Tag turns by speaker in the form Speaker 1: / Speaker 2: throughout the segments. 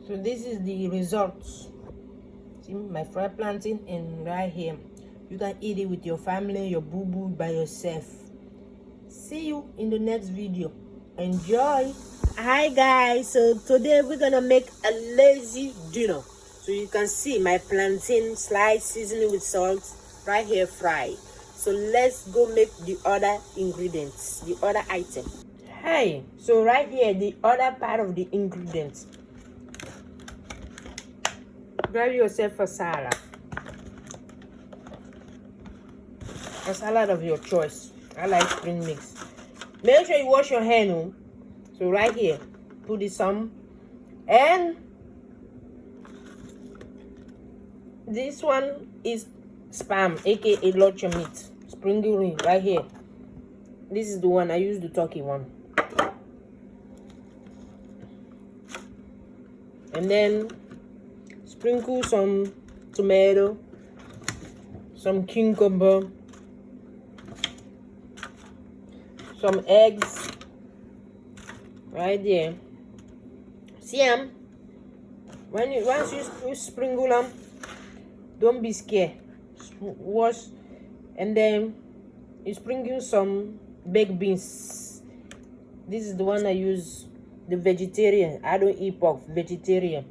Speaker 1: So this is the results. See my fried plantain, and right here you can eat it with your family, your boo-boo, by yourself. See you in the next video. Enjoy. Hi guys, so today we're gonna make a lazy dinner. So you can see my plantain sliced, seasoning with salt, right here fried. So let's go make the other ingredients, the other item. Hey, so right here the other part of the ingredients. Grab yourself a salad of your choice. I like spring mix. Make sure you wash your hand. So right here, put this some, and this one is spam, aka luncheon meat, sprinkle right here. This is the one I use, the turkey one. And then sprinkle some tomato, some cucumber, some eggs right there. See them? Once you sprinkle them, don't be scared. Wash, and then you sprinkle some baked beans. This is the one I use, the vegetarian. I don't eat pork, vegetarian.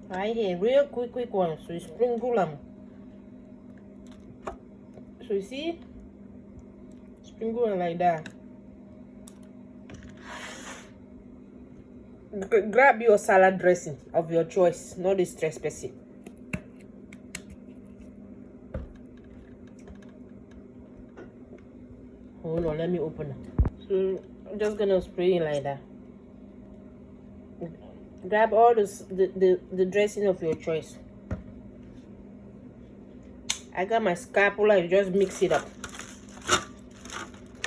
Speaker 1: Right here, real quick one. So you sprinkle them. So you see, sprinkle it like that. Grab your salad dressing of your choice, not the stress person. Hold on, let me open it. So I'm just gonna spray it like that. Grab all the dressing of your choice. I got my spatula, you just mix it up.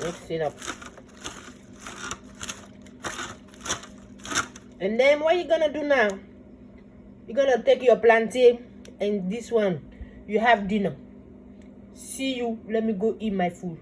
Speaker 1: Mix it up. And then what you're gonna do now, you're gonna take your plantain and this one, you have dinner. See you, let me go eat my food.